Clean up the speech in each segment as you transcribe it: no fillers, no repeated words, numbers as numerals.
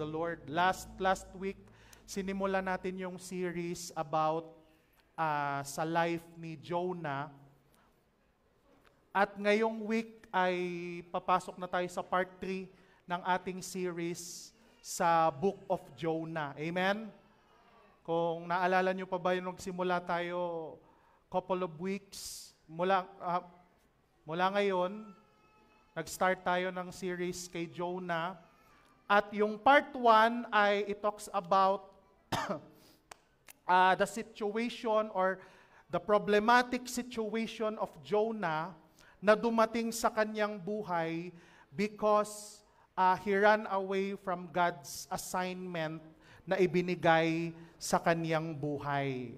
the Lord. Last week, sinimula natin yung series about sa life ni Jonah. At ngayong week ay papasok na tayo sa part 3 ng ating series sa Book of Jonah. Amen? Kung naalala nyo pa ba yung nagsimula tayo couple of weeks, mula ngayon, nag-start tayo ng series kay Jonah. At yung part 1 ay it talks about the situation or the problematic situation of Jonah na dumating sa kanyang buhay because he ran away from God's assignment na ibinigay sa kanyang buhay.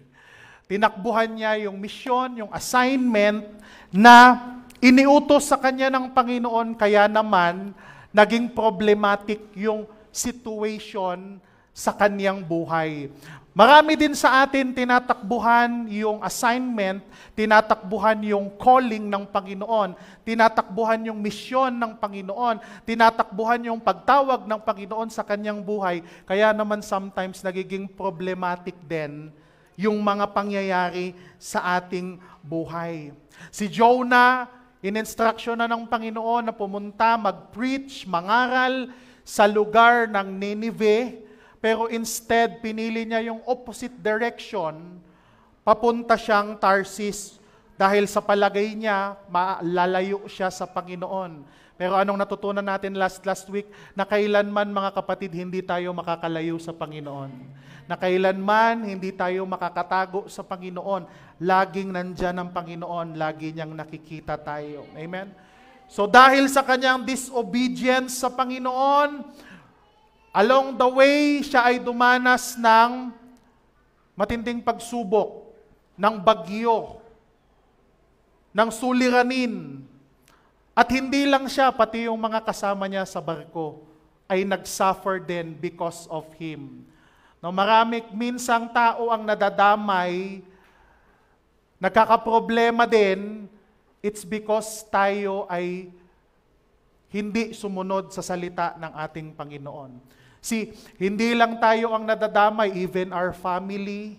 Tinakbuhan niya yung misyon, yung assignment na iniutos sa kanya ng Panginoon, kaya naman naging problematic yung situation sa kanyang buhay. Marami din sa atin tinatakbuhan yung assignment, tinatakbuhan yung calling ng Panginoon, tinatakbuhan yung misyon ng Panginoon, tinatakbuhan yung pagtawag ng Panginoon sa kanyang buhay. Kaya naman sometimes nagiging problematic din yung mga pangyayari sa ating buhay. Si Jonah, in-instruction na ng Panginoon na pumunta, mag-preach, mangaral sa lugar ng Nineveh, pero instead, pinili niya yung opposite direction, papunta siyang Tarsis dahil sa palagay niya, malalayo siya sa Panginoon. Pero anong natutunan natin last week? Na kailanman, mga kapatid, hindi tayo makakalayo sa Panginoon. Na kailanman, hindi tayo makakatago sa Panginoon. Laging nandyan ang Panginoon, lagi niyang nakikita tayo. Amen? So dahil sa kanyang disobedience sa Panginoon, along the way, siya ay dumanas ng matinding pagsubok, ng bagyo, ng suliranin. At hindi lang siya, pati yung mga kasama niya sa barko ay nag-suffer din because of him. No, minsang tao ang nadadamay, nagkakaproblema din, it's because tayo ay hindi sumunod sa salita ng ating Panginoon. Hindi lang tayo ang nadadamay, even our family,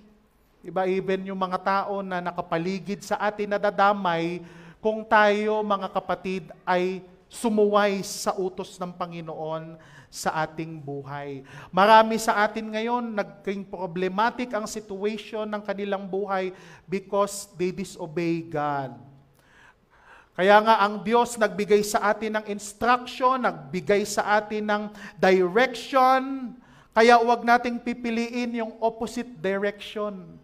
even yung mga tao na nakapaligid sa atin nadadamay, kung tayo, mga kapatid, ay sumuway sa utos ng Panginoon sa ating buhay. Marami sa atin ngayon, naging problematic ang situation ng kanilang buhay because they disobey God. Kaya nga ang Diyos nagbigay sa atin ng instruction, nagbigay sa atin ng direction, kaya huwag nating pipiliin yung opposite direction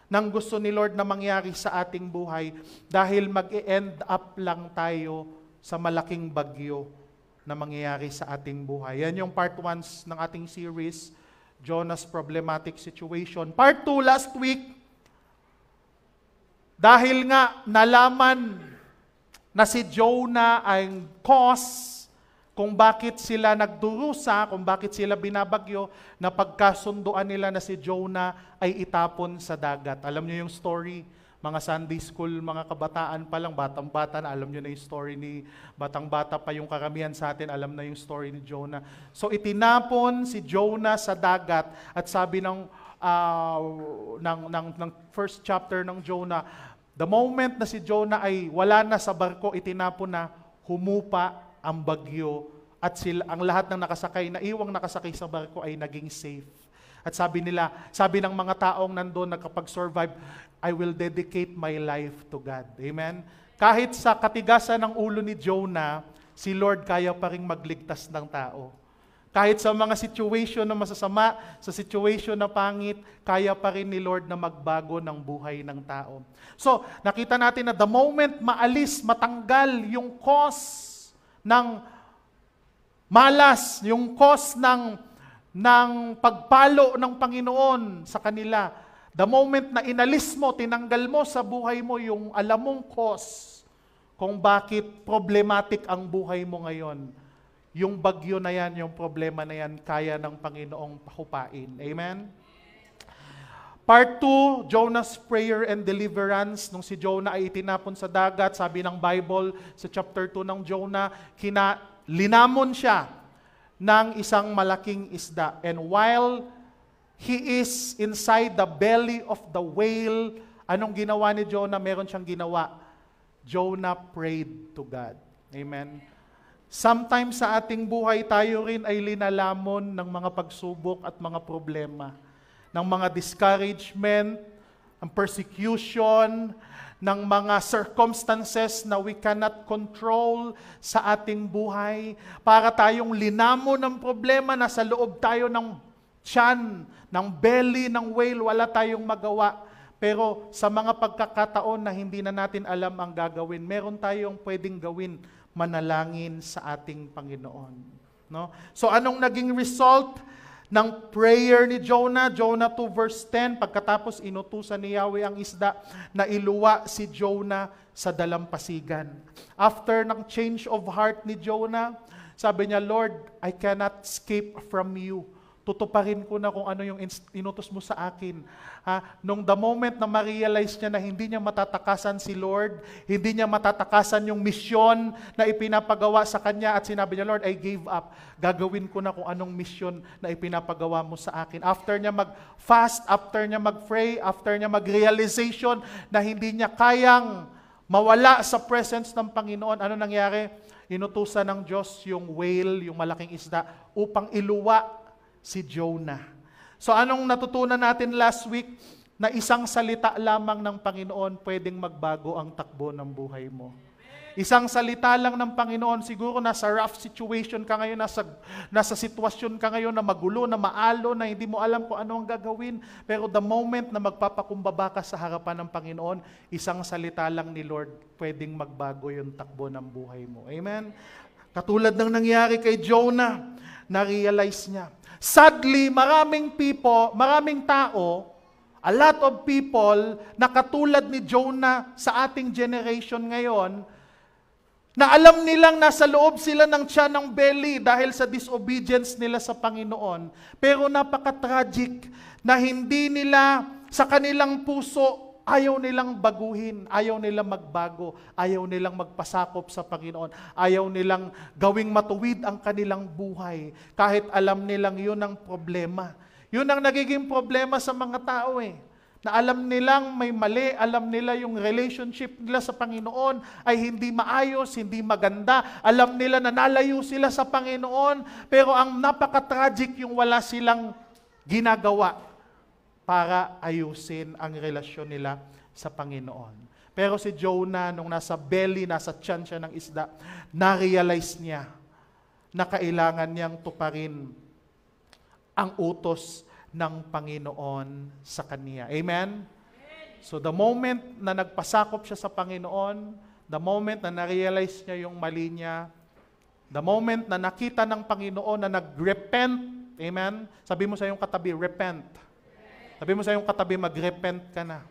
ng gusto ni Lord na mangyari sa ating buhay dahil mag-e-end up lang tayo sa malaking bagyo na mangyayari sa ating buhay. Yan yung part 1 ng ating series, Jonah's Problematic Situation. Part 2 last week, dahil nga nalaman na si Jonah ay cause kung bakit sila nagdurusa, kung bakit sila binabagyo, na pagkasunduan nila na si Jonah ay itapon sa dagat. Alam niyo yung story, mga Sunday school, mga kabataan pa lang, batang-bata na, alam niyo na yung story ni batang-bata pa yung karamihan sa atin, alam na yung story ni Jonah. So itinapon si Jonah sa dagat at sabi ng first chapter ng Jonah, the moment na si Jonah ay wala na sa barko, itinapon na, humupa ang bagyo at ang lahat ng naiwang nakasakay sa barko ay naging safe. At sabi ng mga taong nandoon nakapag-survive, I will dedicate my life to God. Amen? Kahit sa katigasan ng ulo ni Jonah, si Lord kaya pa ring magligtas ng tao. Kahit sa mga situation na masasama, sa situation na pangit, kaya pa rin ni Lord na magbago ng buhay ng tao. So, nakita natin na the moment matanggal yung cause ng malas, yung cause ng pagpalo ng Panginoon sa kanila. The moment na inalis mo, tinanggal mo sa buhay mo yung alam mong cause kung bakit problematic ang buhay mo ngayon. Yung bagyo na yan, yung problema na yan, kaya ng Panginoong pahupain. Amen? Part 2, Jonah's prayer and deliverance. Nung si Jonah ay itinapon sa dagat, sabi ng Bible sa chapter 2 ng Jonah, linamon siya ng isang malaking isda. And while he is inside the belly of the whale, anong ginawa ni Jonah? Meron siyang ginawa. Jonah prayed to God. Amen. Sometimes sa ating buhay, tayo rin ay linalamon ng mga pagsubok at mga problema, ng mga discouragement, ng persecution, ng mga circumstances na we cannot control sa ating buhay. Para tayong linamon ng problema, nasa loob tayo ng tiyan, ng belly, ng whale, wala tayong magawa. Pero sa mga pagkakataon na hindi na natin alam ang gagawin, meron tayong pwedeng gawin, manalangin sa ating Panginoon. No? So anong naging result ng prayer ni Jonah? Jonah 2 verse 10, pagkatapos inutusan ni Yahweh ang isda na iluwa si Jonah sa dalampasigan. After ng change of heart ni Jonah, sabi niya, Lord, I cannot escape from you. Tutuparin ko na kung ano yung inutos mo sa akin. Nung the moment na ma-realize niya na hindi niya matatakasan si Lord, hindi niya matatakasan yung misyon na ipinapagawa sa kanya at sinabi niya, Lord, I gave up. Gagawin ko na kung anong misyon na ipinapagawa mo sa akin. After niya mag-fast, after niya mag-pray, after niya mag-realization na hindi niya kayang mawala sa presence ng Panginoon, ano nangyari? Inutusan ng Diyos yung whale, yung malaking isda, upang iluwa si Jonah. So anong natutunan natin last week? Na isang salita lamang ng Panginoon pwedeng magbago ang takbo ng buhay mo. Isang salita lang ng Panginoon, siguro nasa rough situation ka ngayon, nasa sitwasyon ka ngayon na magulo, na maalo, na hindi mo alam kung ano ang gagawin. Pero the moment na magpapakumbaba ka sa harapan ng Panginoon, isang salita lang ni Lord pwedeng magbago yung takbo ng buhay mo. Amen? Katulad ng nangyari kay Jonah, na-realize niya. Sadly, maraming tao, a lot of people na katulad ni Jonah sa ating generation ngayon, na alam nilang nasa loob sila ng tiyan ng belly dahil sa disobedience nila sa Panginoon. Pero napaka-tragic na hindi nila sa kanilang puso ayaw nilang baguhin, ayaw nilang magbago, ayaw nilang magpasakop sa Panginoon, ayaw nilang gawing matuwid ang kanilang buhay, kahit alam nilang yun ang problema. Yun ang nagiging problema sa mga tao na alam nilang may mali, alam nila yung relationship nila sa Panginoon ay hindi maayos, hindi maganda, alam nila na nalayo sila sa Panginoon, pero ang napaka-tragic yung wala silang ginagawa para ayusin ang relasyon nila sa Panginoon. Pero si Jonah, nung nasa belly, nasa tiyan siya ng isda, na-realize niya na kailangan niyang tuparin ang utos ng Panginoon sa kanya. Amen? So the moment na nagpasakop siya sa Panginoon, the moment na na-realize niya yung mali niya, the moment na nakita ng Panginoon na nag-repent, amen? Sabi mo sa iyong katabi, repent. Sabi mo sa iyong katabi, mag-repent ka na.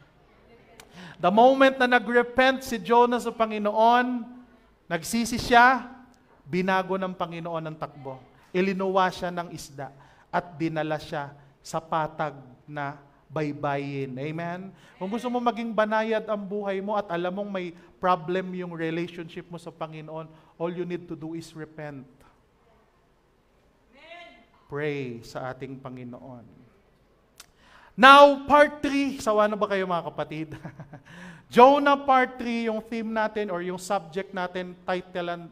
The moment na nag-repent si Jonah sa Panginoon, nagsisi siya, binago ng Panginoon ang takbo. Ilinuwa siya ng isda at dinala siya sa patag na baybayin. Amen? Kung gusto mo maging banayad ang buhay mo at alam mong may problem yung relationship mo sa Panginoon, all you need to do is repent. Pray sa ating Panginoon. Now, part 3. Sawa na ba kayo mga kapatid? Jonah part 3, yung theme natin or yung subject natin, title,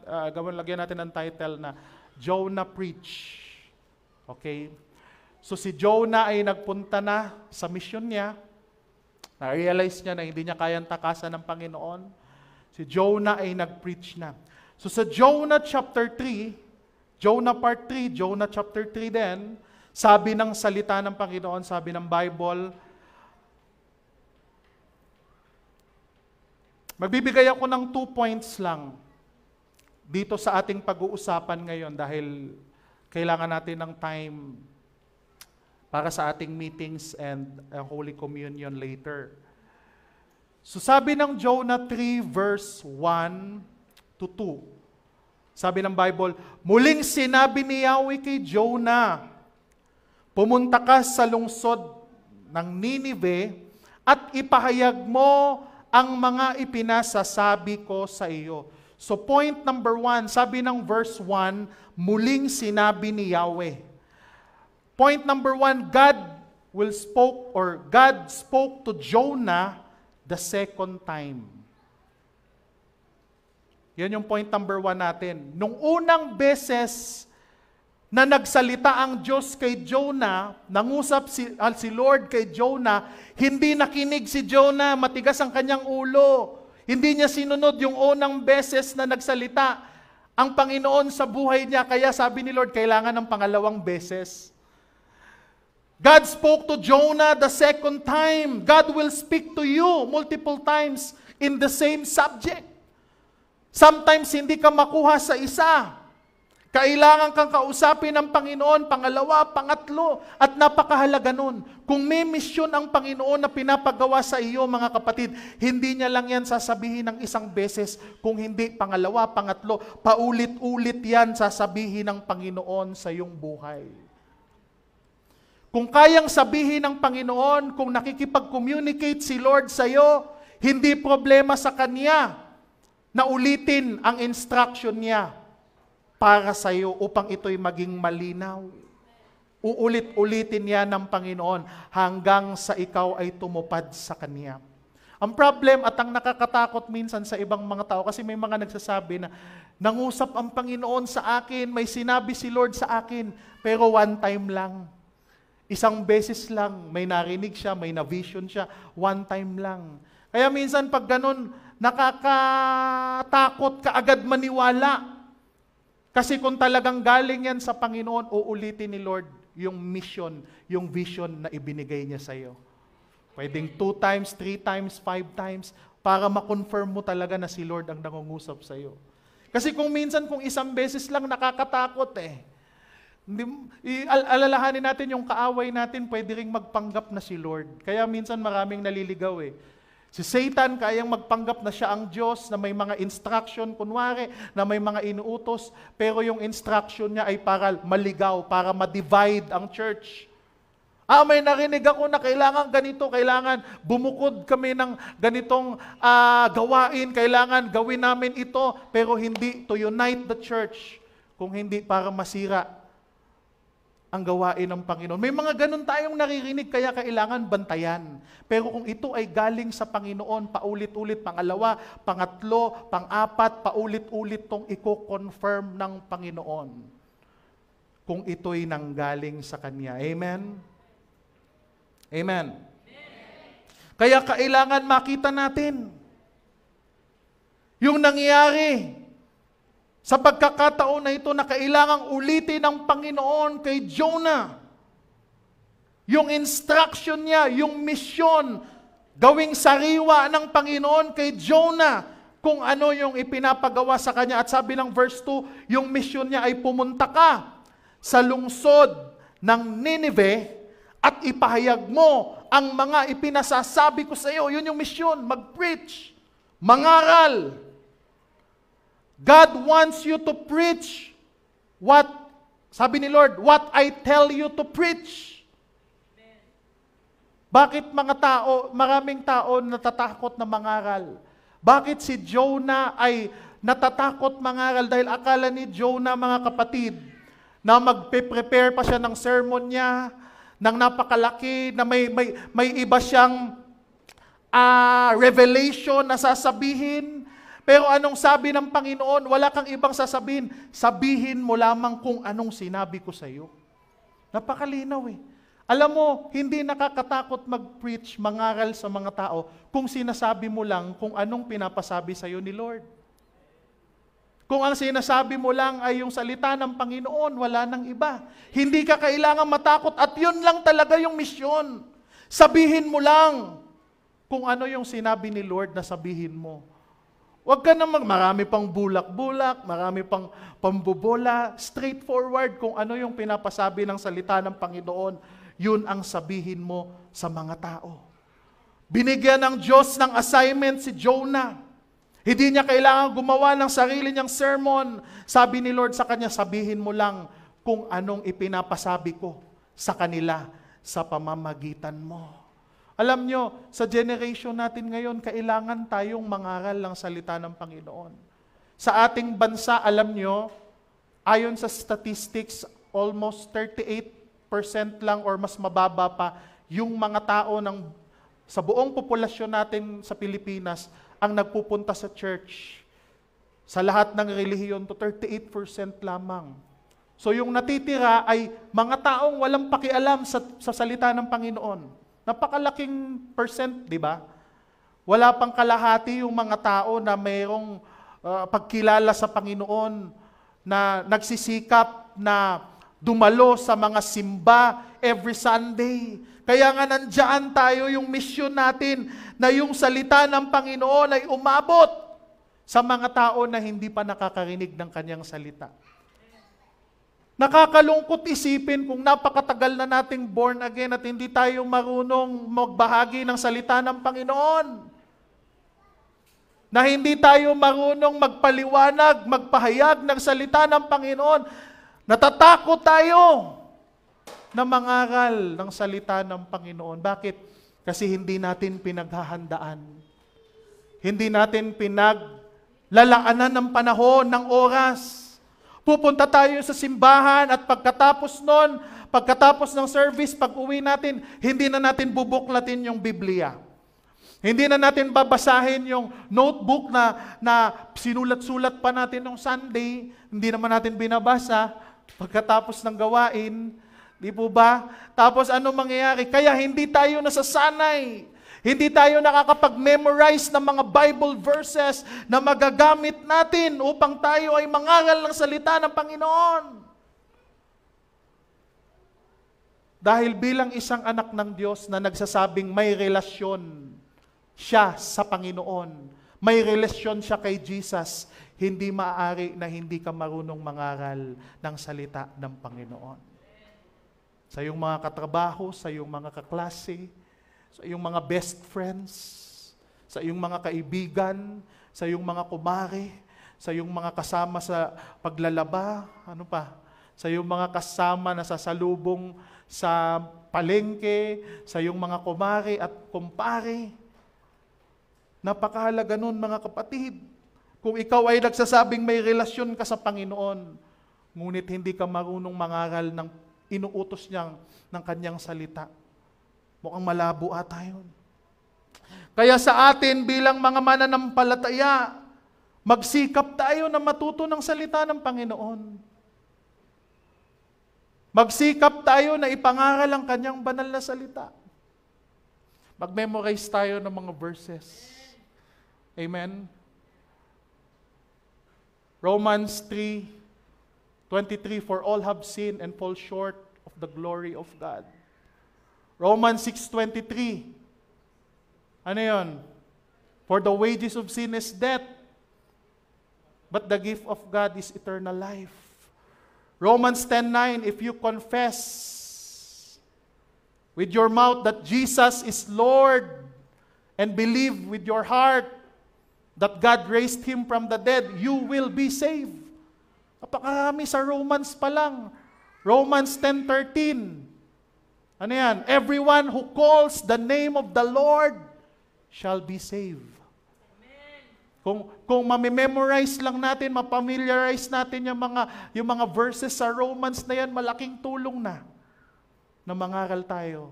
lagyan natin ng title na Jonah Preach. Okay? So si Jonah ay nagpunta na sa mission niya. Na-realize niya na hindi niya kayang takasan ng Panginoon. Si Jonah ay nag-preach na. So sa Jonah chapter 3, Jonah part 3, Jonah chapter 3 din, sabi ng salita ng Panginoon, sabi ng Bible, magbibigay ako ng 2 points lang dito sa ating pag-uusapan ngayon dahil kailangan natin ng time para sa ating meetings and Holy Communion later. So sabi ng Jonah 3 verse 1 to 2, sabi ng Bible, muling sinabi ni Yahweh kay Jonah, pumunta ka sa lungsod ng Ninive at ipahayag mo ang mga ipinasasabi ko sa iyo. So point number 1, sabi ng verse 1, muling sinabi ni Yahweh. Point number 1, God spoke to Jonah the second time. Yan yung point number 1 natin. Nung unang beses na nagsalita ang Diyos kay Jonah, nangusap si Lord kay Jonah, hindi nakinig si Jonah, matigas ang kanyang ulo. Hindi niya sinunod yung unang beses na nagsalita ang Panginoon sa buhay niya, kaya sabi ni Lord, kailangan ng pangalawang beses. God spoke to Jonah the second time. God will speak to you multiple times in the same subject. Sometimes hindi ka makuha sa isa. Kailangan kang kausapin ng Panginoon, pangalawa, pangatlo, at napakahalaga nun. Kung may misyon ang Panginoon na pinapagawa sa iyo, mga kapatid, hindi niya lang yan sasabihin ng isang beses, kung hindi pangalawa, pangatlo, paulit-ulit yan sasabihin ng Panginoon sa iyong buhay. Kung kayang sabihin ng Panginoon, kung nakikipag-communicate si Lord sa iyo, hindi problema sa Kanya na ulitin ang instruction niya para sa iyo upang ito'y maging malinaw. Uulit-ulitin yan ng Panginoon hanggang sa ikaw ay tumupad sa Kanya. Ang problem at ang nakakatakot minsan sa ibang mga tao, kasi may mga nagsasabi na, nangusap ang Panginoon sa akin, may sinabi si Lord sa akin, pero one time lang. Isang beses lang, may narinig siya, may na-vision siya, one time lang. Kaya minsan pag ganun, nakakatakot ka agad maniwala. Kasi kung talagang galing yan sa Panginoon, uulitin ni Lord yung mission, yung vision na ibinigay niya sa iyo. Pwedeng 2 times, 3 times, 5 times, para ma-confirm mo talaga na si Lord ang nangungusap sa iyo. Kasi kung minsan, kung isang beses lang, nakakatakot eh. Alalahanin natin yung kaaway natin, pwede ring magpanggap na si Lord. Kaya minsan maraming naliligaw eh. Si Satan kayang magpanggap na siya ang Diyos, na may mga instruction, kunwari, na may mga inuutos, pero yung instruction niya ay para maligaw, para ma-divide ang church. May narinig ako na kailangan ganito, kailangan bumukod kami ng ganitong gawain, kailangan gawin namin ito, pero hindi to unite the church, kung hindi para masira ang gawain ng Panginoon. May mga ganun tayong naririnig, kaya kailangan bantayan. Pero kung ito ay galing sa Panginoon, paulit-ulit, pangalawa, pangatlo, pang-apat, paulit-ulit tong i-confirm ng Panginoon. Kung ito'y nanggaling sa Kanya. Amen? Amen? Kaya kailangan makita natin yung nangyayari sa pagkakataon na ito na kailangang ulitin ng Panginoon kay Jonah. Yung instruction niya, yung mission, gawing sariwa ng Panginoon kay Jonah kung ano yung ipinapagawa sa kanya. At sabi ng verse 2, yung mission niya ay pumunta ka sa lungsod ng Nineveh at ipahayag mo ang mga ipinasasabi ko sa iyo. Yun yung mission, mag-preach, mangaral. God wants you to preach what, sabi ni Lord, what I tell you to preach. Bakit maraming tao natatakot na mangaral? Bakit si Jonah ay natatakot mangaral? Dahil akala ni Jonah, mga kapatid, na magpe-prepare pa siya ng sermon niya, ng napakalaki, na may iba siyang revelation na sasabihin. Pero anong sabi ng Panginoon? Wala kang ibang sasabihin. Sabihin mo lamang kung anong sinabi ko sa iyo. Napakalinaw eh. Alam mo, hindi nakakatakot mag-preach, mangaral sa mga tao kung sinasabi mo lang kung anong pinapasabi sa iyo ni Lord. Kung ang sinasabi mo lang ay yung salita ng Panginoon, wala nang iba. Hindi ka kailangan matakot at yun lang talaga yung misyon. Sabihin mo lang kung ano yung sinabi ni Lord na sabihin mo. Huwag ka namang marami pang bulak-bulak, marami pang pambobola, straightforward kung ano yung pinapasabi ng salita ng Panginoon, yun ang sabihin mo sa mga tao. Binigyan ng Diyos ng assignment si Jonah. Hindi niya kailangan gumawa ng sarili niyang sermon. Sabi ni Lord sa kanya, sabihin mo lang kung anong ipinapasabi ko sa kanila sa pamamagitan mo. Alam nyo, sa generation natin ngayon, kailangan tayong mangaral ng salita ng Panginoon. Sa ating bansa, alam nyo, ayon sa statistics, almost 38% lang or mas mababa pa yung mga tao sa buong populasyon natin sa Pilipinas ang nagpupunta sa church. Sa lahat ng relihiyon to 38% lamang. So yung natitira ay mga taong walang pakialam sa salita ng Panginoon. Napakalaking percent, di ba? Wala pang kalahati yung mga tao na mayroong pagkilala sa Panginoon, na nagsisikap na dumalo sa mga simba every Sunday. Kaya nga nandiyan tayo, yung mission natin na yung salita ng Panginoon ay umabot sa mga tao na hindi pa nakakarinig ng kanyang salita. Nakakalungkot isipin kung napakatagal na nating born again at hindi tayo marunong magbahagi ng salita ng Panginoon. Na hindi tayo marunong magpaliwanag, magpahayag ng salita ng Panginoon. Natatakot tayo na mangaral ng salita ng Panginoon. Bakit? Kasi hindi natin pinaghahandaan. Hindi natin pinaglalaanan ng panahon, ng oras. Pupunta tayo sa simbahan at pagkatapos ng service, pag-uwi natin, hindi na natin bubuklatin yung Biblia. Hindi na natin babasahin yung notebook na sinulat-sulat pa natin nung Sunday, hindi naman natin binabasa pagkatapos ng gawain. Di po ba? Tapos ano mangyayari? Kaya hindi tayo nasasanay. Hindi tayo nakakapag-memorize ng mga Bible verses na magagamit natin upang tayo ay mangaral ng salita ng Panginoon. Dahil bilang isang anak ng Diyos na nagsasabing may relasyon siya sa Panginoon, may relasyon siya kay Jesus, hindi maaari na hindi ka marunong mangaral ng salita ng Panginoon. Sa iyong mga katrabaho, sa iyong mga kaklase, sa iyong mga best friends, sa iyong mga kaibigan, sa iyong mga kumare, sa iyong mga kasama sa paglalaba, sa iyong mga kasama na sasalubong sa palengke, sa iyong mga kumare at kumpare. Napakahalaga nun, mga kapatid. Kung ikaw ay nagsasabing may relasyon ka sa Panginoon, ngunit hindi ka marunong mangaral ng inuutos niyang ng kanyang salita, mukhang malabo ata yun. Kaya sa atin bilang mga mananampalataya, magsikap tayo na matuto ng salita ng Panginoon. Magsikap tayo na ipangaral ang kanyang banal na salita. Mag-memorize tayo ng mga verses. Amen? Romans 3:23, for all have sinned and fall short of the glory of God. Romans 6:23, ano yun? For the wages of sin is death, but the gift of God is eternal life. Romans 10:9, if you confess with your mouth that Jesus is Lord and believe with your heart that God raised Him from the dead, you will be saved. Napakarami sa Romans pa lang. Romans 10:13. Ano yan? Everyone who calls the name of the Lord shall be saved. Amen. Kung mamememorize lang natin, mapamiliarize natin yung mga verses sa Romans na yan, malaking tulong na mangaral tayo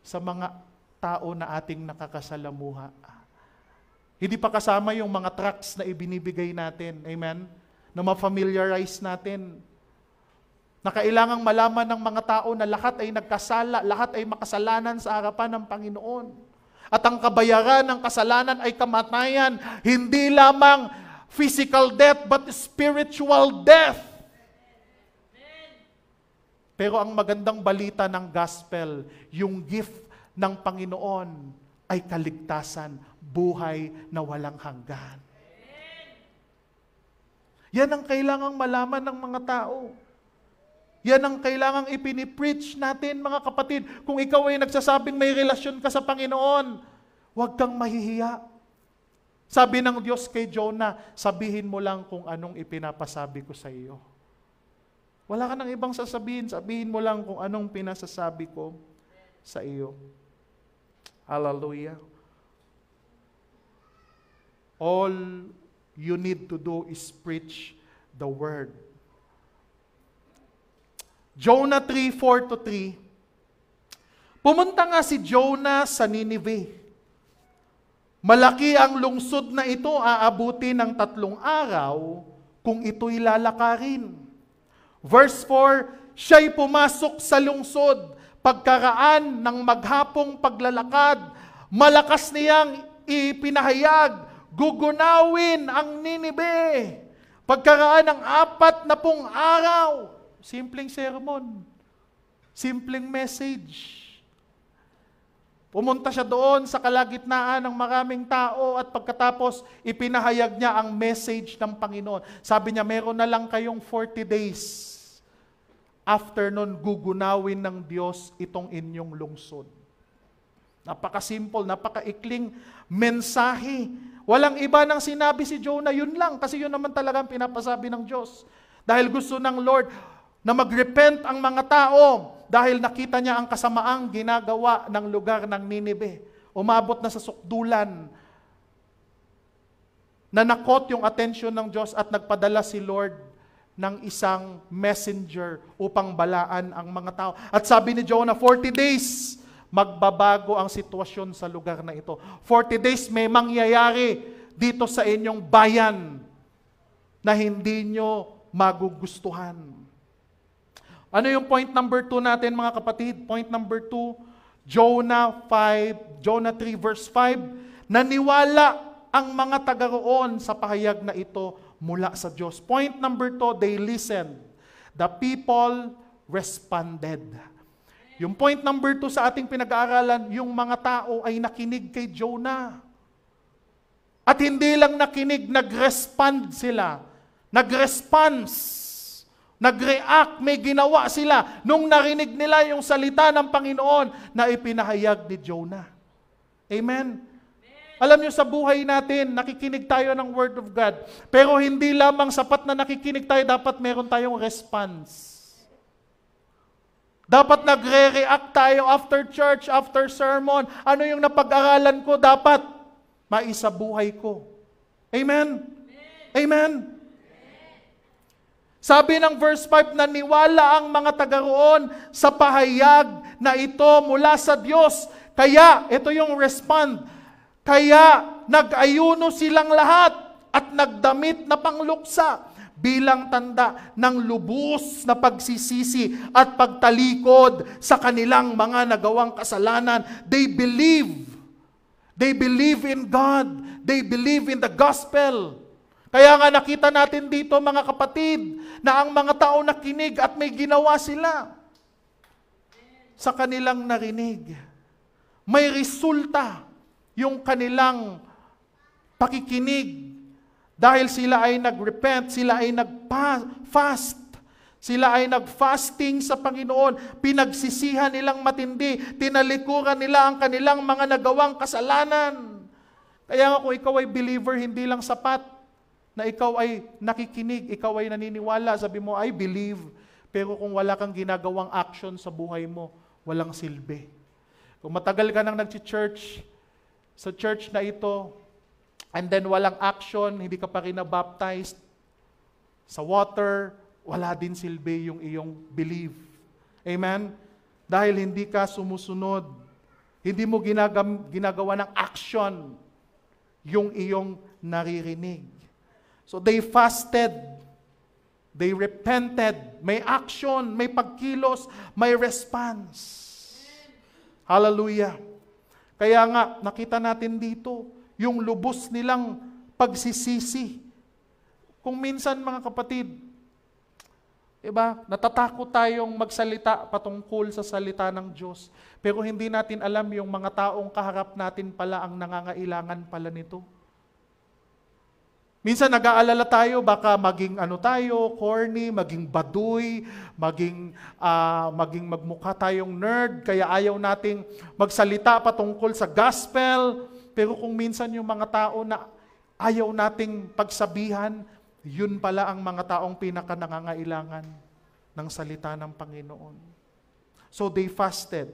sa mga tao na ating nakakasalamuha. Hindi pa kasama yung mga tracts na ibinibigay natin. Amen? Na ma-familiarize natin. Na kailangang malaman ng mga tao na lahat ay nagkasala, lahat ay makasalanan sa harapan ng Panginoon. At ang kabayaran ng kasalanan ay kamatayan, hindi lamang physical death, but spiritual death. Pero ang magandang balita ng gospel, yung gift ng Panginoon ay kaligtasan, buhay na walang hanggan. Yan ang kailangang malaman ng mga tao. Yan ang kailangang ipinipreach natin, mga kapatid. Kung ikaw ay nagsasabing may relasyon ka sa Panginoon, huwag kang mahihiya. Sabi ng Diyos kay Jonah, sabihin mo lang kung anong ipinapasabi ko sa iyo. Wala ka nang ibang sasabihin, sabihin mo lang kung anong pinasasabi ko sa iyo. Hallelujah. All you need to do is preach the Word. Jonah 3:4-3. Pumunta nga si Jonah sa Nineveh. Malaki ang lungsod na ito, aabuti ng 3 araw kung ito'y lalakarin. Verse 4, siya'y pumasok sa lungsod, pagkaraan ng maghapong paglalakad, malakas niyang ipinahayag, gugunawin ang Nineveh. Pagkaraan ng 40 araw. Simpleng sermon. Simpleng message. Pumunta siya doon sa kalagitnaan ng maraming tao at pagkatapos ipinahayag niya ang message ng Panginoon. Sabi niya, meron na lang kayong 40 days. After nun, gugunawin ng Diyos itong inyong lungsod. Napaka-simple, napaka-ikling mensahe. Walang iba nang sinabi si Jonah, yun lang. Kasi yun naman talagang pinapasabi ng Diyos. Dahil gusto ng Lord na mag-repent ang mga tao dahil nakita niya ang kasamaang ginagawa ng lugar ng Nineveh. Umabot na sa sukdulan. Nanakot yung atensyon ng Diyos at nagpadala si Lord ng isang messenger upang balaan ang mga tao. At sabi ni Jonah, 40 days, magbabago ang sitwasyon sa lugar na ito. 40 days may mangyayari dito sa inyong bayan na hindi nyo magugustuhan. Ano yung point number 2 natin mga kapatid? Point number 2, Jonah 3 verse 5, naniwala ang mga taga roon sa pahayag na ito mula sa Diyos. Point number 2, they listened. The people responded. Yung point number 2 sa ating pinag-aaralan, yung mga tao ay nakinig kay Jonah. At hindi lang nakinig, nag-respond sila. Nag-response. Nag-react, may ginawa sila nung narinig nila yung salita ng Panginoon na ipinahayag ni Jonah. Amen? Alam niyo, sa buhay natin, nakikinig tayo ng Word of God. Pero hindi lamang sapat na nakikinig tayo, dapat meron tayong response. Dapat nagre-react tayo after church, after sermon. Ano yung napag-aralan ko, dapat maisabuhay ko. Amen? Amen? Sabi ng verse 5, naniwala ang mga taga roon sa pahayag na ito mula sa Diyos. Kaya, ito yung respond, kaya nag-ayuno silang lahat at nagdamit na pangluksa bilang tanda ng lubos na pagsisisi at pagtalikod sa kanilang mga nagawang kasalanan. They believe. They believe in God. They believe in the gospel. Kaya nga nakita natin dito mga kapatid na ang mga tao nakinig at may ginawa sila sa kanilang narinig. May resulta yung kanilang pakikinig dahil sila ay nag-repent, sila ay nag-fast, sila ay nag-fasting sa Panginoon, pinagsisihan nilang matindi, tinalikuran nila ang kanilang mga nagawang kasalanan. Kaya nga kung ikaw ay believer, hindi lang sapat na ikaw ay nakikinig, ikaw ay naniniwala, sabi mo, I believe. Pero kung wala kang ginagawang action sa buhay mo, walang silbi. Kung matagal ka nang nag-church, sa church na ito, and then walang action, hindi ka pa rin na-baptized, sa water, wala din silbi yung iyong belief. Amen? Dahil hindi ka sumusunod, hindi mo ginagawa ng action yung iyong naririnig. So they fasted, they repented, may action, may pagkilos, may response. Hallelujah. Kaya nga, nakita natin dito, yung lubos nilang pagsisisi. Kung minsan mga kapatid, diba, natatakot tayong magsalita patungkol sa salita ng Diyos. Pero hindi natin alam yung mga taong kaharap natin pala ang nangangailangan pala nito. Minsan nag-aalala tayo, baka maging corny, maging baduy, maging magmukha tayong nerd, kaya ayaw nating magsalita patungkol sa gospel. Pero kung minsan yung mga tao na ayaw nating pagsabihan, yun pala ang mga taong pinaka-nangangailangan ng salita ng Panginoon. So they fasted.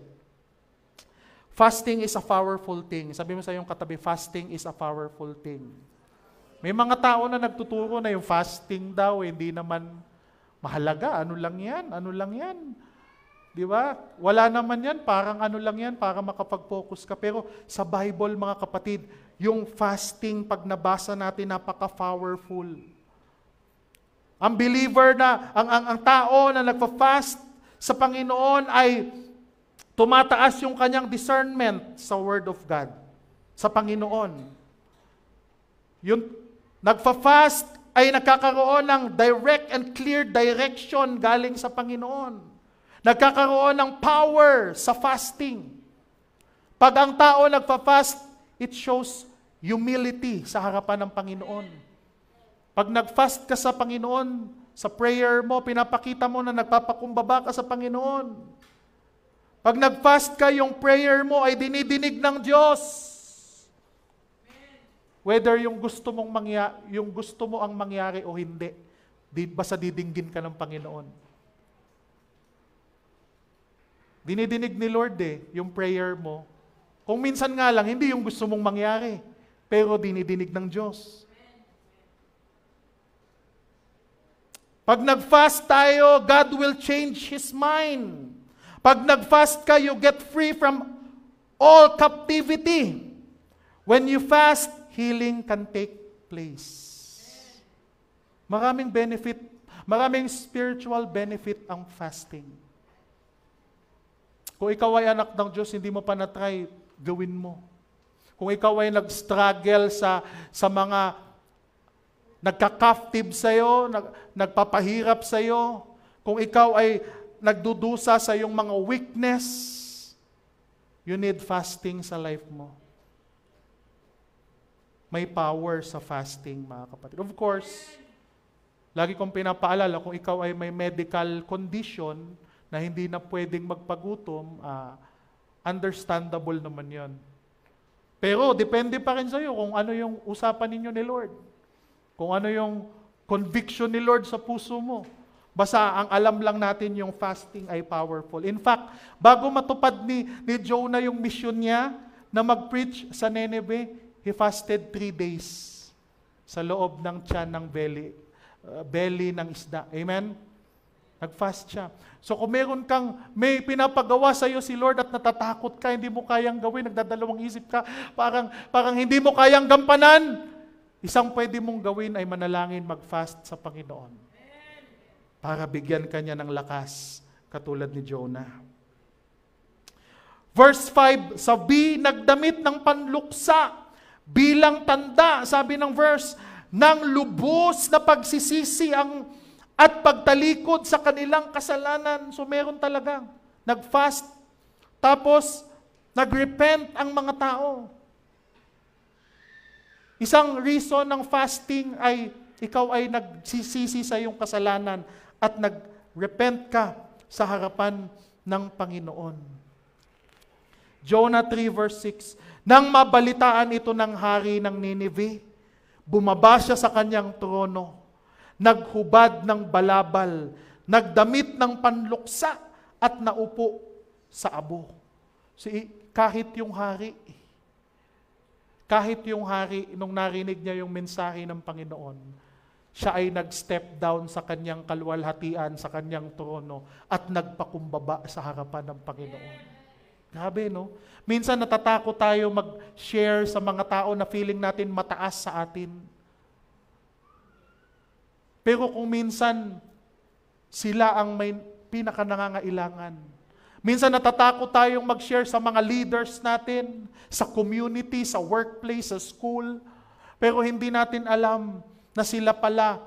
Fasting is a powerful thing. Sabi mo sa iyong katabi, fasting is a powerful thing. May mga tao na nagtuturo na yung fasting daw, hindi naman mahalaga. Ano lang yan? Ano lang yan? Di ba? Wala naman yan. Parang ano lang yan para makapag-focus ka. Pero sa Bible, mga kapatid, yung fasting, pag nabasa natin, napaka-powerful. Ang believer na, ang tao na nagpa-fast sa Panginoon ay tumataas yung kanyang discernment sa Word of God, sa Panginoon. Yung nagfa-fast ay nagkakaroon ng direct and clear direction galing sa Panginoon. Nagkakaroon ng power sa fasting. Pag ang tao nagfa-fast, it shows humility sa harapan ng Panginoon. Pag nag-fast ka sa Panginoon, sa prayer mo, pinapakita mo na nagpapakumbaba ka sa Panginoon. Pag nag-fast ka, yung prayer mo ay dinidinig ng Diyos. Whether yung gusto mo ang mangyari o hindi, basta didinggin ka ng Panginoon. Dinidinig ni Lord yung prayer mo. Kung minsan nga lang, hindi yung gusto mong mangyari, pero dinidinig ng Diyos. Pag nag-fast tayo, God will change His mind. Pag nag-fast ka, you get free from all captivity. When you fast, healing can take place. Maraming benefit, maraming spiritual benefit ang fasting. Kung ikaw ay anak ng Diyos, hindi mo pa na-try, gawin mo. Kung ikaw ay nag-struggle sa mga nagka-captive sa'yo, nagpapahirap sa'yo, kung ikaw ay nagdudusa sa iyong mga weakness, you need fasting sa life mo. May power sa fasting, mga kapatid. Of course, lagi kong pinapaalala, kung ikaw ay may medical condition na hindi na pwedeng magpagutom, understandable naman yon. Pero depende pa rin sa'yo kung ano yung usapan ninyo ni Lord. Kung ano yung conviction ni Lord sa puso mo. Basta ang alam lang natin yung fasting ay powerful. In fact, bago matupad ni Jonah yung mission niya na mag-preach sa Nineveh, he fasted 3 days sa loob ng tiyan ng belly ng isda. Amen? Nag-fast siya. So kung may pinapagawa sa iyo si Lord at natatakot ka, hindi mo kayang gawin, nagdadalawang isip ka, parang hindi mo kayang gampanan, isang pwede mong gawin ay manalangin, mag-fast sa Panginoon. Para bigyan ka niya ng lakas, katulad ni Jonah. Verse 5, sabi, nagdamit ng panluksa, bilang tanda, sabi ng verse, ng lubos na pagsisisi at pagtalikod sa kanilang kasalanan. So meron talaga. Nag-fast, tapos nag-repent ang mga tao. Isang reason ng fasting ay ikaw ay nagsisisi sa iyong kasalanan at nag-repent ka sa harapan ng Panginoon. Jonah 3 verse 6, nang mabalitaan ito ng hari ng Nineveh, bumaba siya sa kanyang trono, naghubad ng balabal, nagdamit ng panluksa at naupo sa abo. Kahit yung hari, nung narinig niya yung mensahe ng Panginoon, siya ay nag-step down sa kanyang kaluwalhatian, sa kanyang trono, at nagpakumbaba sa harapan ng Panginoon. Grabe, no? Minsan natatakot tayo mag-share sa mga tao na feeling natin mataas sa atin. Pero kung minsan, sila ang may pinakanangangailangan. Minsan natatakot tayong mag-share sa mga leaders natin, sa community, sa workplace, sa school. Pero hindi natin alam na sila pala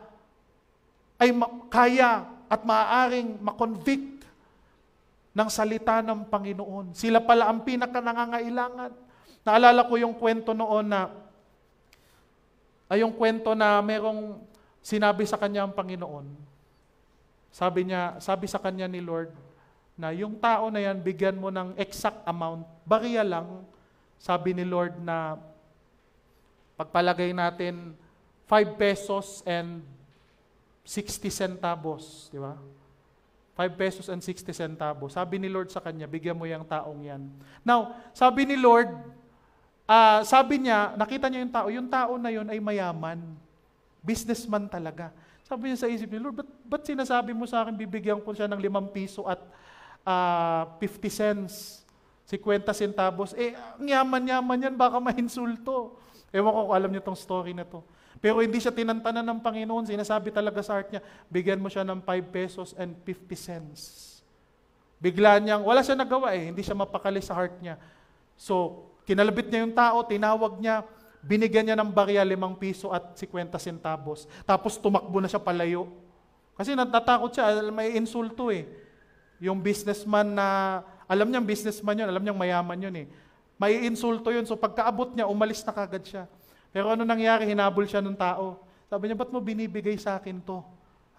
ay kaya at maaaring makonvict ng salita ng Panginoon. Sila pala ang pinakanangangailangan. Naalala ko yung kwento noon yung kwento na merong sinabi sa kanya ang Panginoon. Sabi sa kanya ni Lord, na yung tao na yan, bigyan mo ng exact amount, bariya lang, sabi ni Lord na pagpalagay natin 5 pesos and 60 centavos, di ba? 5 pesos and 60 centavos. Sabi ni Lord sa kanya, bigyan mo yung taong yan. Now, sabi ni Lord, sabi niya, nakita niya yung tao na yun ay mayaman. Businessman talaga. Sabi niya sa isip niya, Lord, ba't sinasabi mo sa akin, bibigyan ko siya ng 5 piso at 50 cents, 50 centavos. Ang yaman-yaman yan, baka mahinsulto. Ewan ko kung alam niyo tong story na to. Pero hindi siya tinantanan ng Panginoon. Sinasabi talaga sa heart niya, bigyan mo siya ng 5 pesos and 50 cents. Bigla niyang, wala siya nagawa hindi siya mapakali sa heart niya. So, kinalabit niya yung tao, tinawag niya, binigyan niya ng barya 5 piso at 50 centavos. Tapos tumakbo na siya palayo. Kasi natatakot siya, may insulto Yung businessman na, alam niyang businessman yun, alam niyang mayaman yun May insulto yun. So pagkaabot niya, umalis na kagad siya. Pero ano nangyari? Hinabol siya ng tao. Sabi niya, ba't mo binibigay sa akin to?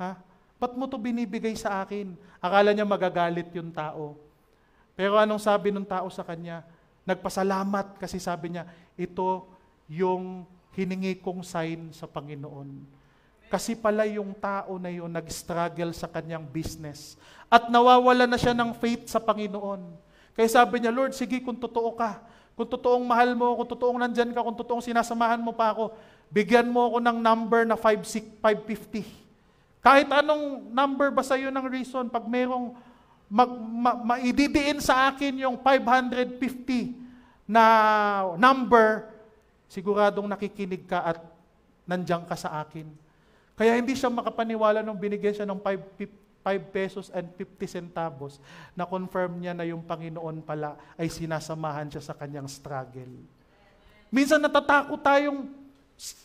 Ha? Ba't mo to binibigay sa akin? Akala niya magagalit yung tao. Pero anong sabi ng tao sa kanya? Nagpasalamat kasi sabi niya, ito yung hiningi kong sign sa Panginoon. Kasi pala yung tao na yun nag-struggle sa kanyang business. At nawawala na siya ng faith sa Panginoon. Kaya sabi niya, Lord, sige kung totoo ka. Kung totoong mahal mo, kung totoong nandyan ka, kung totoong sinasamahan mo pa ako, bigyan mo ako ng number na 550. Kahit anong number, basta yun ang reason. Pag merong maididiin sa akin yung 550 na number, siguradong nakikinig ka at nandiyan ka sa akin. Kaya hindi siya makapaniwala nung binigyan siya ng 5 pesos and 50 centavos na confirm niya na yung Panginoon pala ay sinasamahan siya sa kanyang struggle. Minsan natatakot tayong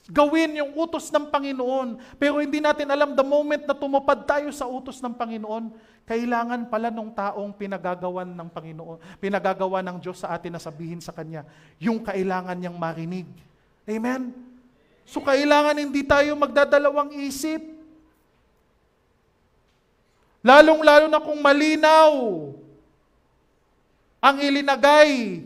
gawin yung utos ng Panginoon, pero hindi natin alam the moment na tumupad tayo sa utos ng Panginoon, kailangan pala nung taong pinagagawan ng Panginoon, pinagagawa ng Diyos sa atin na sabihin sa Kanya, yung kailangan niyang marinig. Amen? So kailangan hindi tayo magdadalawang isip. Lalong-lalo na kung malinaw ang ilinagay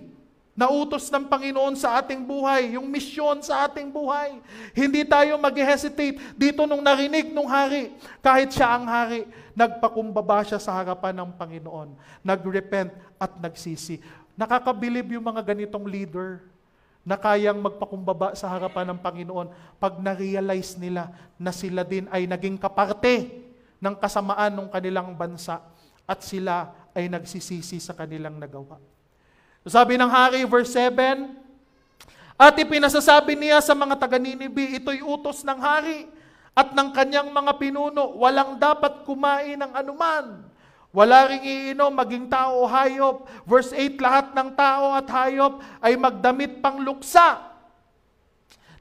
na utos ng Panginoon sa ating buhay, yung misyon sa ating buhay. Hindi tayo mag-hesitate dito nung narinig nung hari. Kahit siya ang hari, nagpakumbaba siya sa harapan ng Panginoon. Nag-repent at nagsisi. Nakakabilib yung mga ganitong leader na kayang magpakumbaba sa harapan ng Panginoon pag na-realize nila na sila din ay naging kaparte ng kasamaan ng kanilang bansa at sila ay nagsisisi sa kanilang nagawa. Sabi ng hari, verse 7, at ipinasasabi niya sa mga taga-Ninibe, ito'y utos ng hari at ng kanyang mga pinuno, walang dapat kumain ng anuman. Wala ring iinom, maging tao o hayop. Verse 8, lahat ng tao at hayop ay magdamit pang luksa.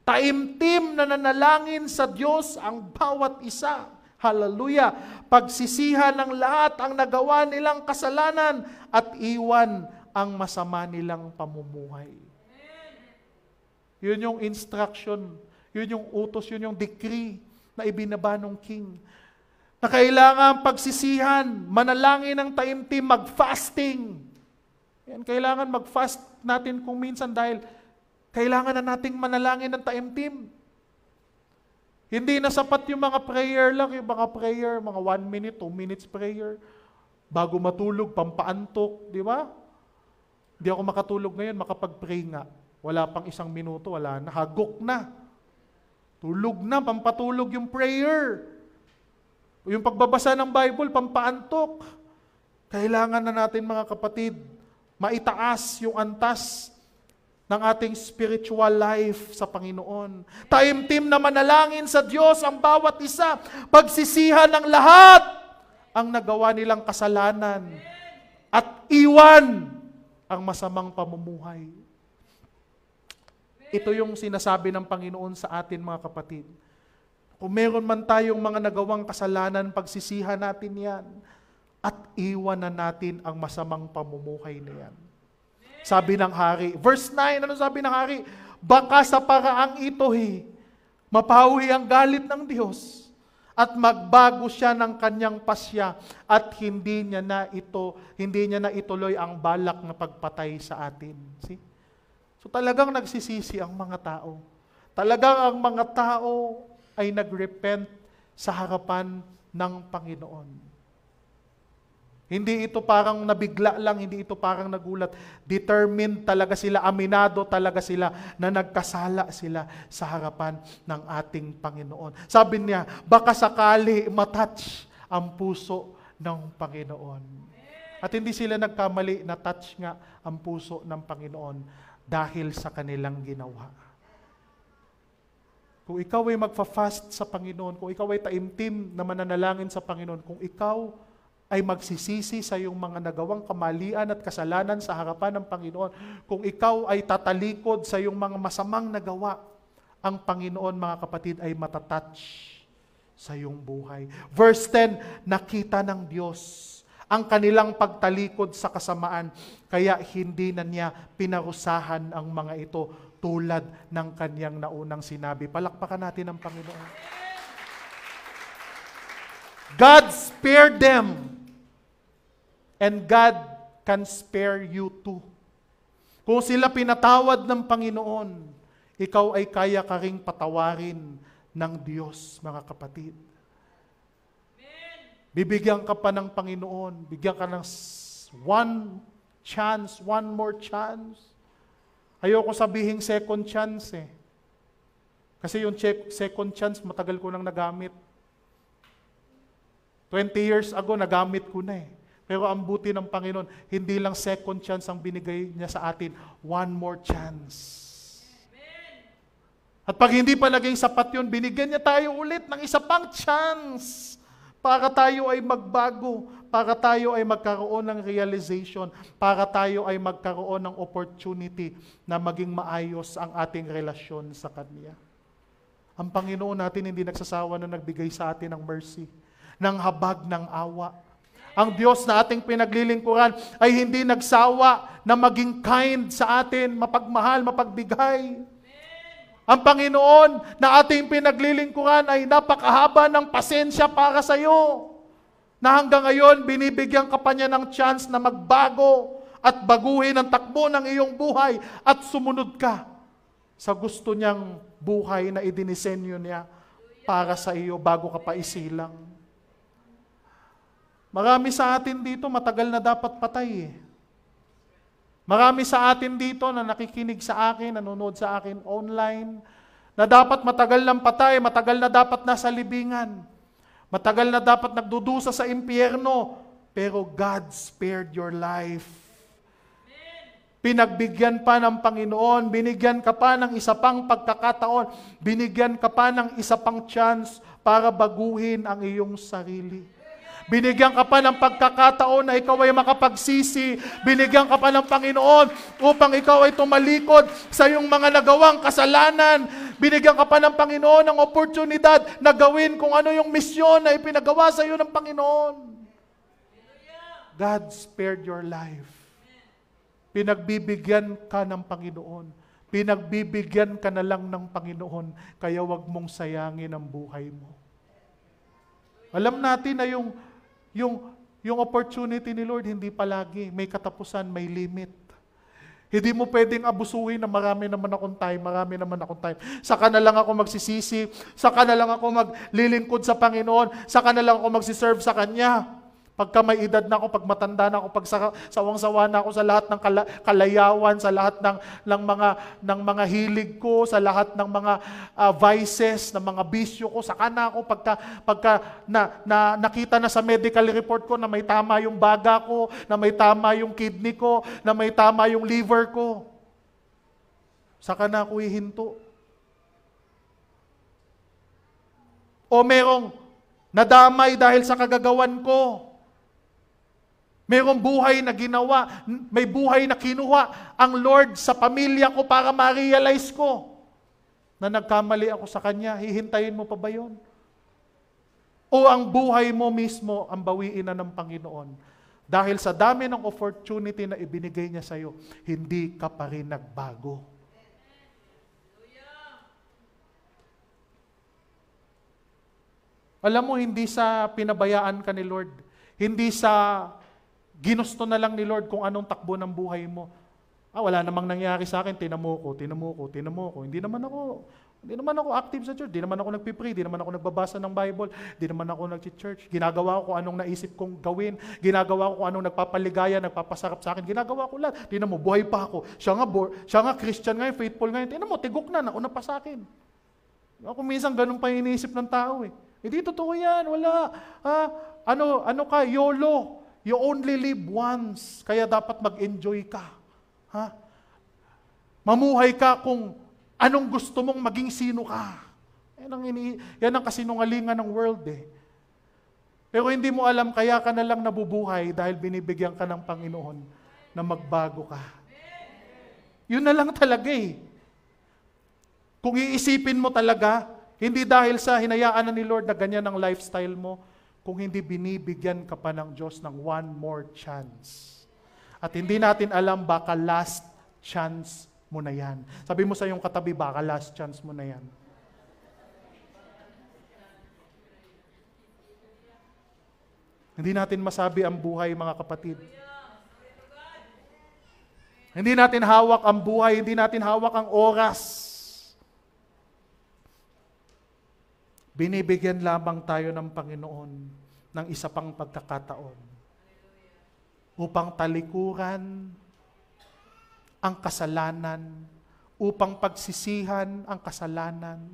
Taimtim na nanalangin sa Diyos ang bawat isa. Hallelujah! Pagsisihan ng lahat ang nagawa nilang kasalanan at iwan ang masama nilang pamumuhay. Yun yung instruction, yun yung utos, yun yung decree na ibinaba ng king. Na kailangan pagsisihan, manalangin ng taimtim, mag-fasting. Yan, kailangan mag-fast natin kung minsan dahil kailangan na nating manalangin ng taimtim. Hindi na sapat yung mga prayer lang, yung mga prayer, mga 1 minute, 2 minutes prayer. Bago matulog, pampaantok, di ba? Hindi ako makatulog ngayon, makapag-pray nga. Wala pang 1 minuto, wala na, hagok na. Tulog na, pampatulog yung prayer. Yung pagbabasa ng Bible, pampaantok. Kailangan na natin mga kapatid, maitaas yung antas ng ating spiritual life sa Panginoon. Taimtim na manalangin sa Diyos ang bawat isa. Pagsisihan ng lahat ang nagawa nilang kasalanan at iwan ang masamang pamumuhay. Ito yung sinasabi ng Panginoon sa atin mga kapatid. Kung meron man tayong mga nagawang kasalanan, pagsisihan natin yan at iwan na natin ang masamang pamumuhay na yan. Sabi ng hari. Verse 9, ano sabi ng hari? Baka sa paraang ito, mapawi ang galit ng Diyos at magbago siya ng kanyang pasya at hindi niya na ituloy ang balak na pagpatay sa atin. See? So talagang nagsisisi ang mga tao. Talagang ang mga tao ay nagrepent sa harapan ng Panginoon. Hindi ito parang nabigla lang, hindi ito parang nagulat. Determined talaga sila, aminado talaga sila na nagkasala sila sa harapan ng ating Panginoon. Sabi niya, baka sakali matouch ang puso ng Panginoon. At hindi sila nagkamali na touch nga ang puso ng Panginoon dahil sa kanilang ginawa. Kung ikaw ay magfa-fast sa Panginoon, kung ikaw ay taimtim na mananalangin sa Panginoon, kung ikaw ay magsisisi sa iyong mga nagawang kamalian at kasalanan sa harapan ng Panginoon, kung ikaw ay tatalikod sa iyong mga masamang nagawa, ang Panginoon, mga kapatid, ay matatouch sa iyong buhay. Verse 10, nakita ng Diyos ang kanilang pagtalikod sa kasamaan, kaya hindi na niya pinarusahan ang mga ito tulad ng kanyang naunang sinabi. Palakpakan natin ang Panginoon. God spared them. And God can spare you too. Kung sila pinatawad ng Panginoon, ikaw ay kaya ka ring patawarin ng Diyos, mga kapatid. Bibigyan ka pa ng Panginoon, bigyan ka ng one chance, one more chance. Ayoko sabihin second chance eh. Kasi yung second chance, matagal ko nang nagamit. 20 years ago, nagamit ko na eh. Pero ang buti ng Panginoon, hindi lang second chance ang binigay niya sa atin, one more chance. At pag hindi pa naging sapat yun, binigyan niya tayo ulit ng isa pang chance para tayo ay magbago, para tayo ay magkaroon ng realization, para tayo ay magkaroon ng opportunity na maging maayos ang ating relasyon sa Kanya. Ang Panginoon natin hindi nagsasawa na nagbigay sa atin ng mercy, ng habag ng awa. Ang Diyos na ating pinaglilingkuran ay hindi nagsawa na maging kind sa atin, mapagmahal, mapagbigay. Ang Panginoon na ating pinaglilingkuran ay napakahaba ng pasensya para sa iyo. Na hanggang ngayon, binibigyan ka pa niya ng chance na magbago at baguhin ang takbo ng iyong buhay at sumunod ka sa gusto niyang buhay na idinisenyo niya para sa iyo bago ka pa isilang. Marami sa atin dito, matagal na dapat patay eh. Marami sa atin dito na nakikinig sa akin, nanonood sa akin online, na dapat matagal ng patay, matagal na dapat nasa libingan, matagal na dapat nagdudusa sa impyerno, pero God spared your life. Pinagbigyan pa ng Panginoon, binigyan ka pa ng isa pang pagkakataon, binigyan ka pa ng isa pang chance para baguhin ang iyong sarili. Binigyan ka pa ng pagkakataon na ikaw ay makapagsisi. Binigyan ka pa ng Panginoon upang ikaw ay tumalikod sa iyong mga nagawang kasalanan. Binigyan ka pa ng Panginoon ng oportunidad na gawin kung ano yung misyon na ipinagawa sa iyo ng Panginoon. God spared your life. Pinagbibigyan ka ng Panginoon. Pinagbibigyan ka na lang ng Panginoon, kaya wag mong sayangin ang buhay mo. Alam natin na yung opportunity ni Lord, hindi palagi. May katapusan, may limit. Hindi mo pwedeng abusuhin na marami naman akong time. Saka na lang ako magsisisi, saka na lang ako maglilingkod sa Panginoon, saka na lang ako magsiserve sa Kanya. Pagka may edad na ako, pag matanda na ako, pag sawang-sawa na ako sa lahat ng kalayawan, sa lahat ng mga hilig ko, sa lahat ng mga vices, ng mga bisyo ko, saka na ako pagka nakita na sa medical report ko na may tama yung baga ko, na may tama yung kidney ko, na may tama yung liver ko. Saka na ako ihinto. O merong nadamay dahil sa kagagawan ko. Mayroong buhay na ginawa, may buhay na kinuha ang Lord sa pamilya ko para ma-realize ko na nagkamali ako sa Kanya. Hihintayin mo pa ba yun? O ang buhay mo mismo ang bawiin na ng Panginoon? Dahil sa dami ng opportunity na ibinigay niya sa iyo, hindi ka pa rin nagbago. Alam mo, hindi sa pinabayaan ka ni Lord, hindi sa ginusto na lang ni Lord kung anong takbo ng buhay mo. Wala namang nangyari sa akin, tinamo ko. Hindi naman ako Hindi naman ako active sa church, hindi naman ako nagpipray, hindi naman ako nagbabasa ng Bible, hindi naman ako nag-church. Ginagawa ko kung anong naisip kong gawin, ginagawa ko kung anong nagpapaligaya, nagpapasarap sa akin, ginagawa ko lahat. Tingnan mo, buhay pa ako. Siya nga Christian ngayon, faithful ngayon. Tingnan mo, tigok na, nauna pa sa akin. Ako minsan ganun pa yung iniisip ng tao eh. Hindi totoo yan, wala. Ano ka, YOLO. You only live once, kaya dapat mag-enjoy ka. Mamuhay ka kung anong gusto mong maging sino ka. Yan ang kasinungalingan ng world eh. Pero hindi mo alam, kaya ka na lang nabubuhay dahil binibigyan ka ng Panginoon na magbago ka. Yun na lang talaga eh. Kung iisipin mo talaga, hindi dahil sa hinayaan na ni Lord na ganyan ang lifestyle mo, kung hindi binibigyan ka pa ng Diyos ng one more chance. At hindi natin alam, baka last chance mo na yan. Sabi mo sa iyong katabi, baka last chance mo na yan. Hindi natin masabi ang buhay, mga kapatid. Hindi natin hawak ang buhay, hindi natin hawak ang oras. Binibigyan lamang tayo ng Panginoon ng isa pang pagkakataon upang talikuran ang kasalanan, upang pagsisihan ang kasalanan,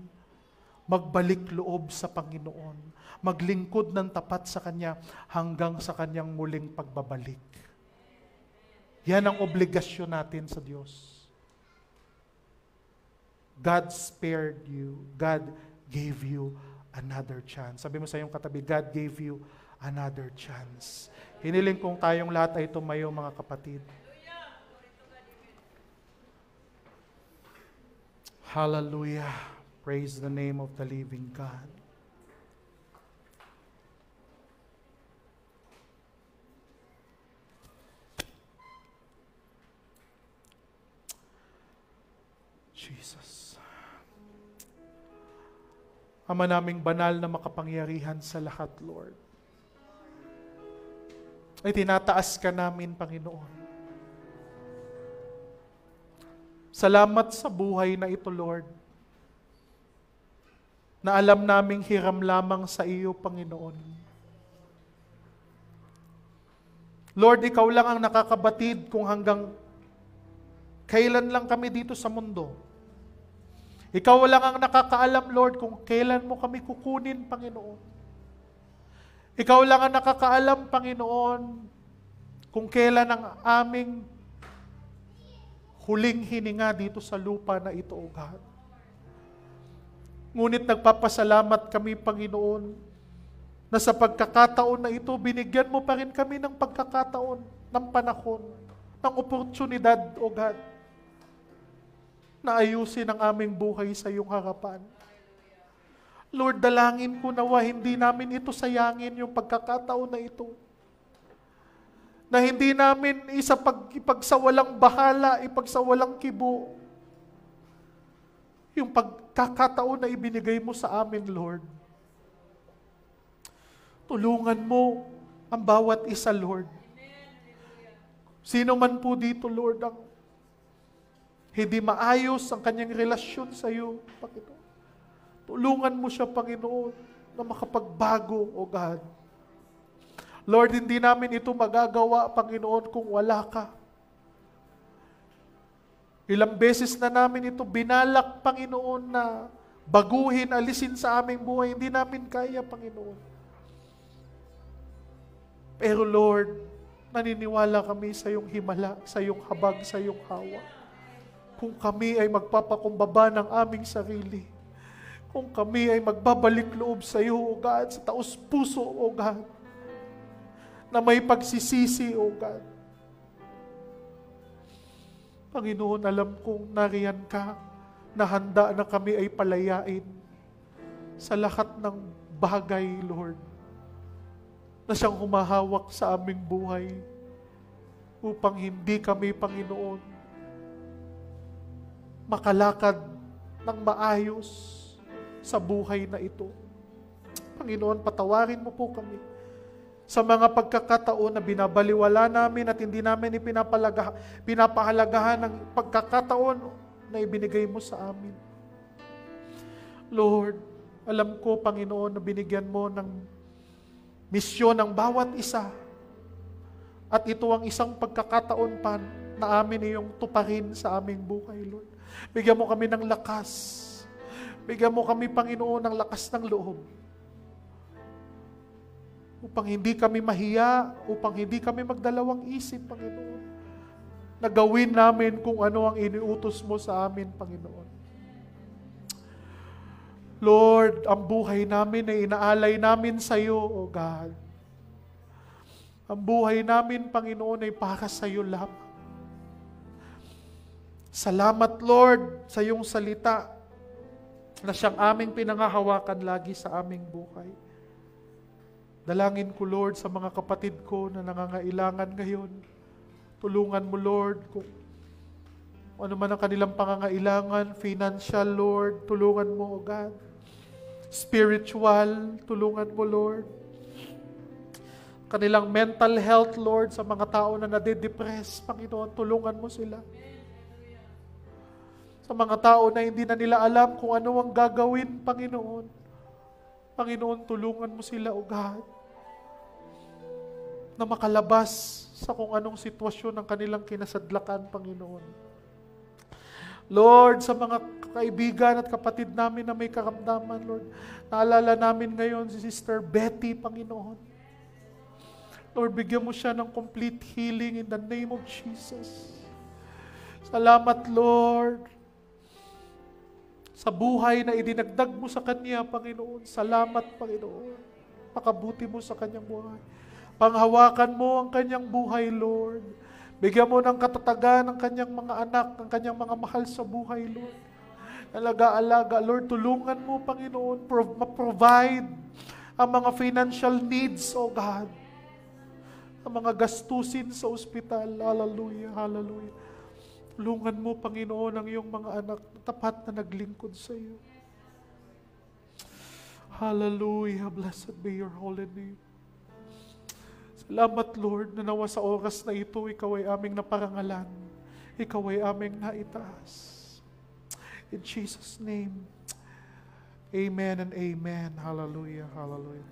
magbalik loob sa Panginoon, maglingkod ng tapat sa Kanya hanggang sa Kanyang muling pagbabalik. Yan ang obligasyon natin sa Diyos. God spared you. God gave you another chance. Sabi mo sa iyong katabi, God gave you another chance. Hiniling kong tayong lahat ay tumayo, mga kapatid. Hallelujah. Praise the name of the living God. Jesus. Ama naming banal na makapangyarihan sa lahat, Lord. Ay tinataas ka namin, Panginoon. Salamat sa buhay na ito, Lord. Na alam naming hiram lamang sa iyo, Panginoon. Lord, ikaw lang ang nakakabatid kung hanggang kailan lang kami dito sa mundo. Ikaw lang ang nakakaalam, Lord, kung kailan mo kami kukunin, Panginoon. Ikaw lang ang nakakaalam, Panginoon, kung kailan ang aming huling hininga dito sa lupa na ito, O God. Ngunit nagpapasalamat kami, Panginoon, na sa pagkakataon na ito, binigyan mo pa rin kami ng pagkakataon, ng panahon, ng oportunidad, O God, na ayusin ang aming buhay sa iyong harapan. Lord, dalangin ko nawa hindi namin ito sayangin yung pagkakataon na ito. Na hindi namin ipagsawalang bahala, ipagsawalang kibo. Yung pagkakataon na ibinigay mo sa amin, Lord. Tulungan mo ang bawat isa, Lord. Sino man po dito, Lord, ang hindi maayos ang kanyang relasyon sa iyo, Panginoon. Tulungan mo siya, Panginoon, na makapagbago, O God. Lord, hindi namin ito magagawa, Panginoon, kung wala ka. Ilang beses na namin ito binalak, Panginoon, na baguhin, alisin sa aming buhay. Hindi namin kaya, Panginoon. Pero Lord, naniniwala kami sa iyong himala, sa iyong habag, sa iyong hawa. Kung kami ay magpapakumbaba ng aming sarili, kung kami ay magbabalik loob sa iyo, O God, sa taos puso, O God, na may pagsisisi, O God. Panginoon, alam kong nariyan ka, na handa na kami ay palayain sa lahat ng bagay, Lord, na siyang humahawak sa aming buhay upang hindi kami, Panginoon, makalakad ng maayos sa buhay na ito. Panginoon, patawarin mo po kami sa mga pagkakataon na binabaliwala namin at hindi namin pinapahalagahan ng pagkakataon na ibinigay mo sa amin. Lord, alam ko, Panginoon, na binigyan mo ng misyon ng bawat isa. At ito ang isang pagkakataon pa na amin iyong tuparin sa aming buhay, Lord. Bigyan mo kami ng lakas. Bigyan mo kami, Panginoon, ng lakas ng loob. Upang hindi kami mahiya, upang hindi kami magdalawang isip, Panginoon. Na gawin namin kung ano ang iniutos mo sa amin, Panginoon. Lord, ang buhay namin ay inaalay namin sa iyo, O God. Ang buhay namin, Panginoon, ay para sa iyo lamang. Salamat, Lord, sa iyong salita na siyang aming pinangahawakan lagi sa aming buhay. Dalangin ko, Lord, sa mga kapatid ko na nangangailangan ngayon. Tulungan mo, Lord, kung ano man ang kanilang pangangailangan, financial, Lord, tulungan mo, O God. Spiritual, tulungan mo, Lord. Kanilang mental health, Lord, sa mga tao na nade-depress, Panginoon, tulungan mo sila. Sa mga tao na hindi na nila alam kung ano ang gagawin, Panginoon. Panginoon, tulungan mo sila, O God, na makalabas sa kung anong sitwasyon ng kanilang kinasadlakan, Panginoon. Lord, sa mga kaibigan at kapatid namin na may karamdaman, Lord, naalala namin ngayon si Sister Betty, Panginoon. Lord, bigyan mo siya ng complete healing in the name of Jesus. Salamat, Lord, sa buhay na idinagdag mo sa kanya, Panginoon. Salamat, Panginoon. Pakabuti mo sa kanyang buhay. Panghawakan mo ang kanyang buhay, Lord. Bigyan mo ng katatagan ang kanyang mga anak, ang kanyang mga mahal sa buhay, Lord. Alaga-alaga, Lord, tulungan mo, Panginoon, ma-provide ang mga financial needs, O God. Ang mga gastusin sa ospital. Hallelujah, hallelujah. Tulungan mo, Panginoon, ang iyong mga anak na tapat na naglingkod sa iyo. Hallelujah, blessed be your holy name. Salamat, Lord, na nawa sa oras na ito, ikaw ay aming naparangalan. Ikaw ay aming naitaas. In Jesus' name, amen and amen. Hallelujah, hallelujah.